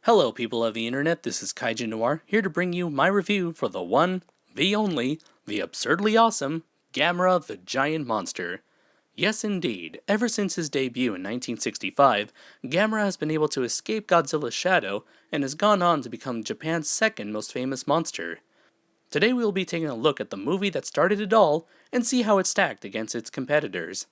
Hello people of the internet, this is Kaiju Noir, here to bring you my review for the one, the only, the absurdly awesome, Gamera the Giant Monster. Yes indeed, ever since his debut in 1965, Gamera has been able to escape Godzilla's shadow and has gone on to become Japan's second most famous monster. Today we will be taking a look at the movie that started it all and see how it stacked against its competitors.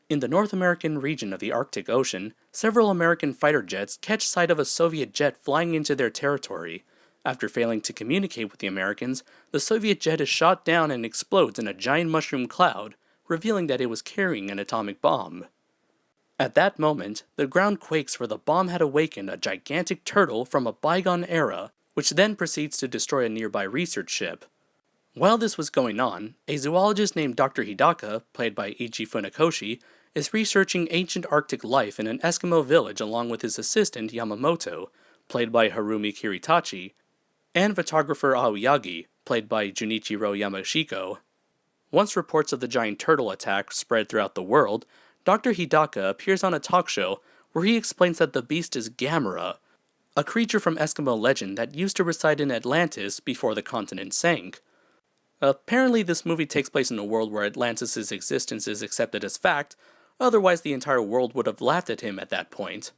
In the North American region of the Arctic Ocean, several American fighter jets catch sight of a Soviet jet flying into their territory. After failing to communicate with the Americans, the Soviet jet is shot down and explodes in a giant mushroom cloud, revealing that it was carrying an atomic bomb. At that moment, the ground quakes for the bomb had awakened a gigantic turtle from a bygone era, which then proceeds to destroy a nearby research ship. While this was going on, a zoologist named Dr. Hidaka, played by Ichi Funakoshi, is researching ancient Arctic life in an Eskimo village along with his assistant Yamamoto, played by Harumi Kiritachi, and photographer Aoyagi, played by Junichiro Yamashiko. Once reports of the giant turtle attack spread throughout the world, Dr. Hidaka appears on a talk show where he explains that the beast is Gamera, a creature from Eskimo legend that used to reside in Atlantis before the continent sank. Apparently this movie takes place in a world where Atlantis' existence is accepted as fact, otherwise the entire world would have laughed at him at that point.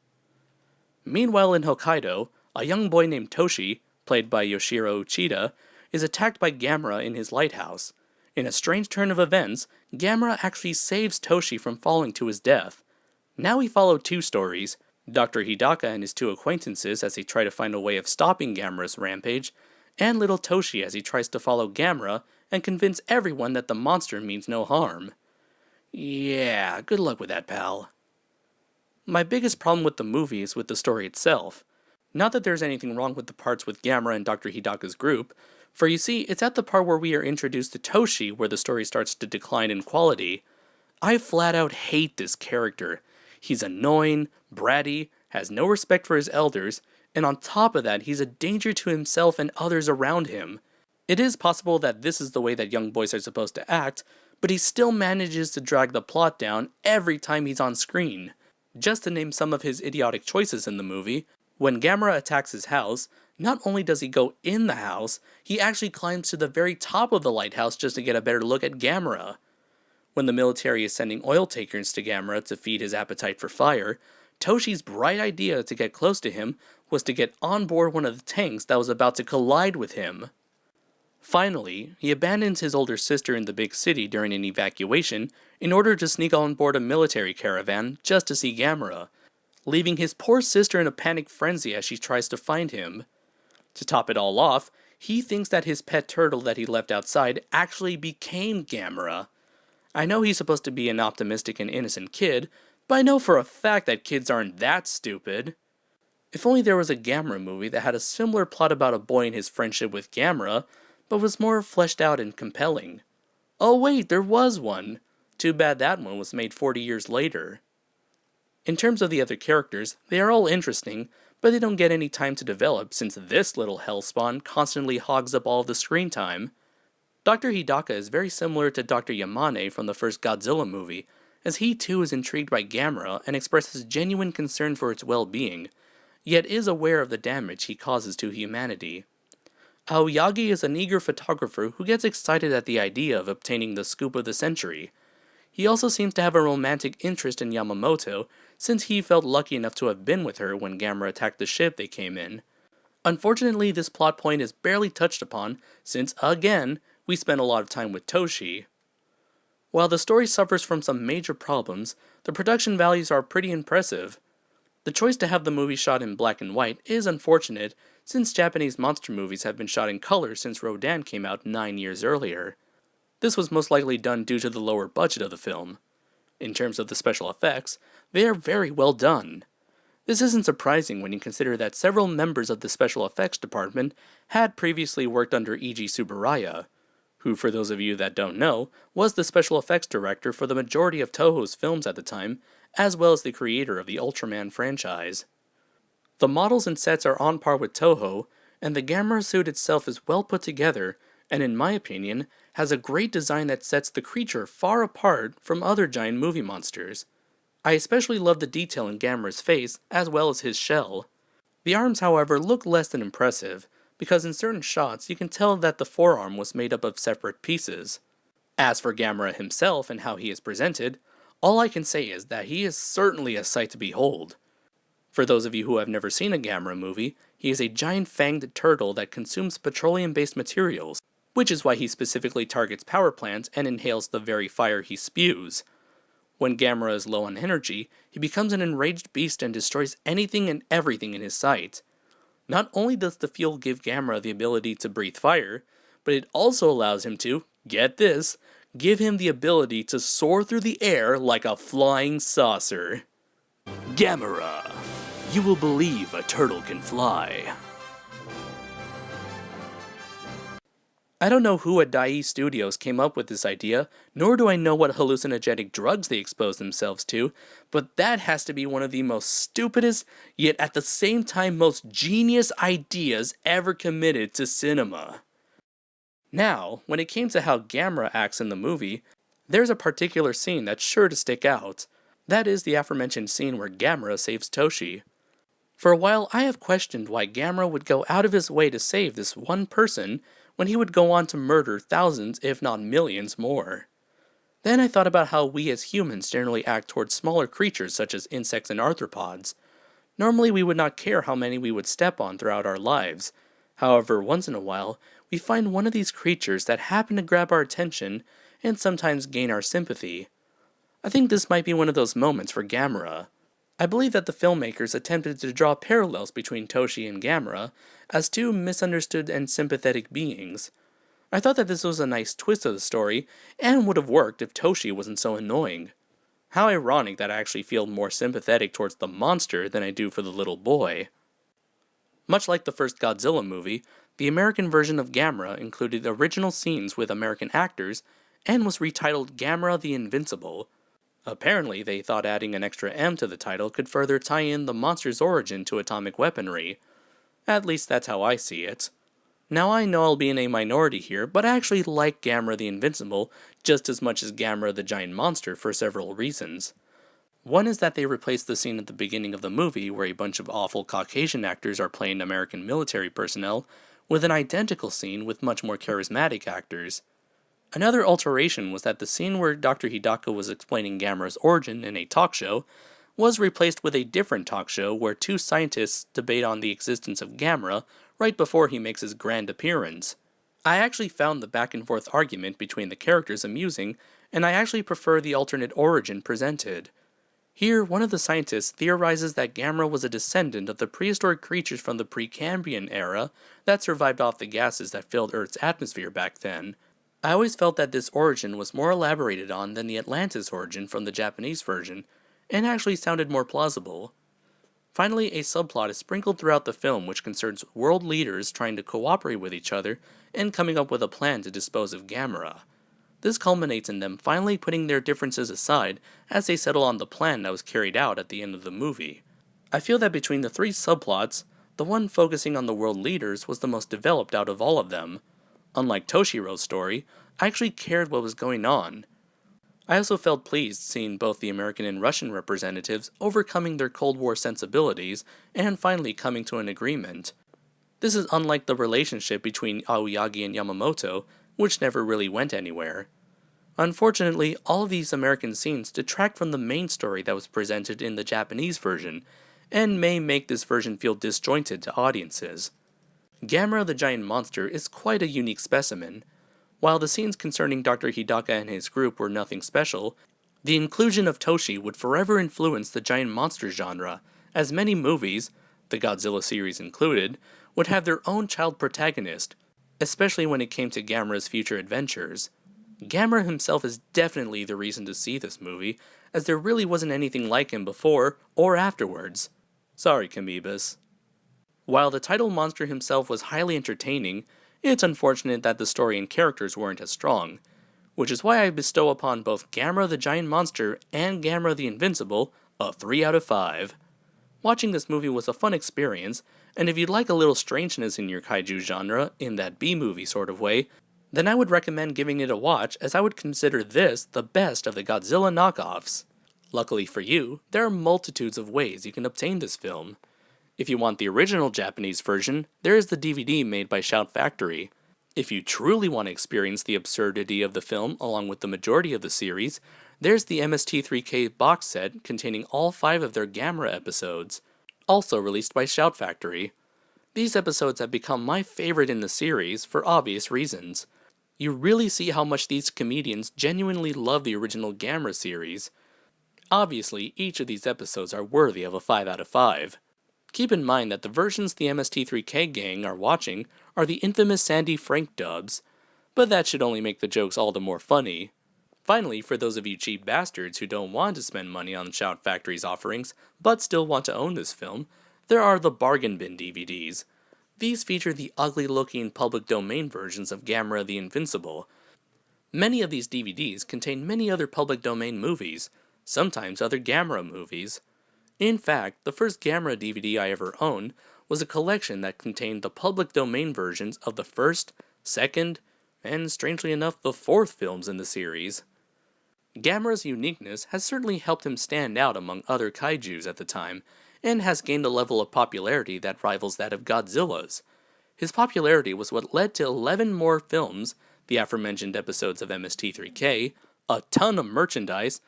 Meanwhile in Hokkaido, a young boy named Toshi, played by Yoshiro Uchida, is attacked by Gamera in his lighthouse. In a strange turn of events, Gamera actually saves Toshi from falling to his death. Now we follow two stories, Dr. Hidaka and his two acquaintances as they try to find a way of stopping Gamera's rampage, and little Toshi as he tries to follow Gamera and convince everyone that the monster means no harm. Yeah, good luck with that, pal. My biggest problem with the movie is with the story itself. Not that there's anything wrong with the parts with Gamera and Dr. Hidaka's group, for you see, it's at the part where we are introduced to Toshi where the story starts to decline in quality. I flat out hate this character. He's annoying, bratty, has no respect for his elders, and on top of that, he's a danger to himself and others around him. It is possible that this is the way that young boys are supposed to act, but he still manages to drag the plot down every time he's on screen. Just to name some of his idiotic choices in the movie, when Gamera attacks his house, not only does he go in the house, he actually climbs to the very top of the lighthouse just to get a better look at Gamera. When the military is sending oil tankers to Gamera to feed his appetite for fire, Toshi's bright idea to get close to him was to get on board one of the tanks that was about to collide with him. Finally, he abandons his older sister in the big city during an evacuation in order to sneak on board a military caravan just to see Gamera, leaving his poor sister in a panic frenzy as she tries to find him. To top it all off, he thinks that his pet turtle that he left outside actually became Gamera. I know he's supposed to be an optimistic and innocent kid, but I know for a fact that kids aren't that stupid. If only there was a Gamera movie that had a similar plot about a boy and his friendship with Gamera, but was more fleshed out and compelling. Oh wait, there was one! Too bad that one was made 40 years later. In terms of the other characters, they are all interesting, but they don't get any time to develop since this little hellspawn constantly hogs up all of the screen time. Dr. Hidaka is very similar to Dr. Yamane from the first Godzilla movie, as he too is intrigued by Gamera and expresses genuine concern for its well-being, yet is aware of the damage he causes to humanity. Aoyagi is an eager photographer who gets excited at the idea of obtaining the scoop of the century. He also seems to have a romantic interest in Yamamoto, since he felt lucky enough to have been with her when Gamera attacked the ship they came in. Unfortunately, this plot point is barely touched upon, since, again, we spend a lot of time with Toshi. While the story suffers from some major problems, the production values are pretty impressive. The choice to have the movie shot in black and white is unfortunate, since Japanese monster movies have been shot in color since Rodan came out 9 years earlier. This was most likely done due to the lower budget of the film. In terms of the special effects, they are very well done. This isn't surprising when you consider that several members of the special effects department had previously worked under Eiji Tsuburaya, who, for those of you that don't know, was the special effects director for the majority of Toho's films at the time, as well as the creator of the Ultraman franchise. The models and sets are on par with Toho, and the Gamera suit itself is well put together, and in my opinion, has a great design that sets the creature far apart from other giant movie monsters. I especially love the detail in Gamera's face, as well as his shell. The arms, however, look less than impressive, because in certain shots you can tell that the forearm was made up of separate pieces. As for Gamera himself and how he is presented, all I can say is that he is certainly a sight to behold. For those of you who have never seen a Gamera movie, he is a giant fanged turtle that consumes petroleum-based materials, which is why he specifically targets power plants and inhales the very fire he spews. When Gamera is low on energy, he becomes an enraged beast and destroys anything and everything in his sight. Not only does the fuel give Gamera the ability to breathe fire, but it also allows him to, get this, give him the ability to soar through the air like a flying saucer. Gamera, you will believe a turtle can fly. I don't know who at Dai Studios came up with this idea, nor do I know what hallucinogenic drugs they exposed themselves to, but that has to be one of the most stupidest, yet at the same time most genius ideas ever committed to cinema. Now, when it came to how Gamera acts in the movie, there's a particular scene that's sure to stick out. That is the aforementioned scene where Gamera saves Toshi. For a while, I have questioned why Gamera would go out of his way to save this one person when he would go on to murder thousands, if not millions, more. Then I thought about how we as humans generally act towards smaller creatures such as insects and arthropods. Normally we would not care how many we would step on throughout our lives. However, once in a while, we find one of these creatures that happen to grab our attention and sometimes gain our sympathy. I think this might be one of those moments for Gamera. I believe that the filmmakers attempted to draw parallels between Toshi and Gamera as two misunderstood and sympathetic beings. I thought that this was a nice twist of the story, and would have worked if Toshi wasn't so annoying. How ironic that I actually feel more sympathetic towards the monster than I do for the little boy. Much like the first Godzilla movie, the American version of Gamera included original scenes with American actors, and was retitled Gamera the Invincible. Apparently, they thought adding an extra M to the title could further tie in the monster's origin to atomic weaponry. At least that's how I see it. Now I know I'll be in a minority here, but I actually like Gamera the Invincible just as much as Gamera the Giant Monster for several reasons. One is that they replaced the scene at the beginning of the movie where a bunch of awful Caucasian actors are playing American military personnel with an identical scene with much more charismatic actors. Another alteration was that the scene where Dr. Hidaka was explaining Gamera's origin in a talk show was replaced with a different talk show where two scientists debate on the existence of Gamera right before he makes his grand appearance. I actually found the back and forth argument between the characters amusing, and I actually prefer the alternate origin presented. Here, one of the scientists theorizes that Gamera was a descendant of the prehistoric creatures from the Precambrian era that survived off the gases that filled Earth's atmosphere back then. I always felt that this origin was more elaborated on than the Atlantis origin from the Japanese version, and actually sounded more plausible. Finally, a subplot is sprinkled throughout the film which concerns world leaders trying to cooperate with each other and coming up with a plan to dispose of Gamera. This culminates in them finally putting their differences aside as they settle on the plan that was carried out at the end of the movie. I feel that between the three subplots, the one focusing on the world leaders was the most developed out of all of them. Unlike Toshiro's story, I actually cared what was going on. I also felt pleased seeing both the American and Russian representatives overcoming their Cold War sensibilities and finally coming to an agreement. This is unlike the relationship between Aoyagi and Yamamoto, which never really went anywhere. Unfortunately, all of these American scenes detract from the main story that was presented in the Japanese version, and may make this version feel disjointed to audiences. Gamera the Giant Monster is quite a unique specimen. While the scenes concerning Dr. Hidaka and his group were nothing special, the inclusion of Toshi would forever influence the giant monster genre, as many movies, the Godzilla series included, would have their own child protagonist, especially when it came to Gamera's future adventures. Gamera himself is definitely the reason to see this movie, as there really wasn't anything like him before or afterwards. Sorry, Kamibas. While the title monster himself was highly entertaining, it's unfortunate that the story and characters weren't as strong, which is why I bestow upon both Gamera the Giant Monster and Gamera the Invincible a 3 out of 5. Watching this movie was a fun experience, and if you'd like a little strangeness in your kaiju genre, in that B-movie sort of way, then I would recommend giving it a watch, as I would consider this the best of the Godzilla knockoffs. Luckily for you, there are multitudes of ways you can obtain this film. If you want the original Japanese version, there is the DVD made by Shout Factory. If you truly want to experience the absurdity of the film along with the majority of the series, there's the MST3K box set containing all 5 of their Gamera episodes, also released by Shout Factory. These episodes have become my favorite in the series for obvious reasons. You really see how much these comedians genuinely love the original Gamera series. Obviously, each of these episodes are worthy of a 5 out of 5. Keep in mind that the versions the MST3K gang are watching are the infamous Sandy Frank dubs, but that should only make the jokes all the more funny. Finally, for those of you cheap bastards who don't want to spend money on Shout Factory's offerings, but still want to own this film, there are the Bargain Bin DVDs. These feature the ugly-looking public domain versions of Gamera the Invincible. Many of these DVDs contain many other public domain movies, sometimes other Gamera movies. In fact, the first Gamera DVD I ever owned was a collection that contained the public domain versions of the first, second, and strangely enough, the 4th films in the series. Gamera's uniqueness has certainly helped him stand out among other kaijus at the time, and has gained a level of popularity that rivals that of Godzilla's. His popularity was what led to 11 more films, the aforementioned episodes of MST3K, a ton of merchandise,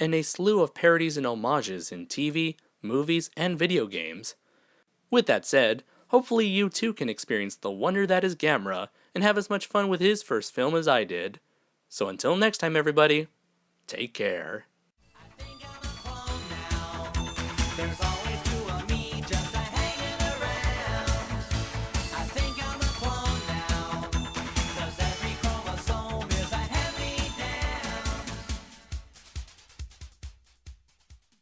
and a slew of parodies and homages in TV, movies, and video games. With that said, hopefully you too can experience the wonder that is Gamera, and have as much fun with his first film as I did. So until next time everybody, take care. I think I'm a clone now. There's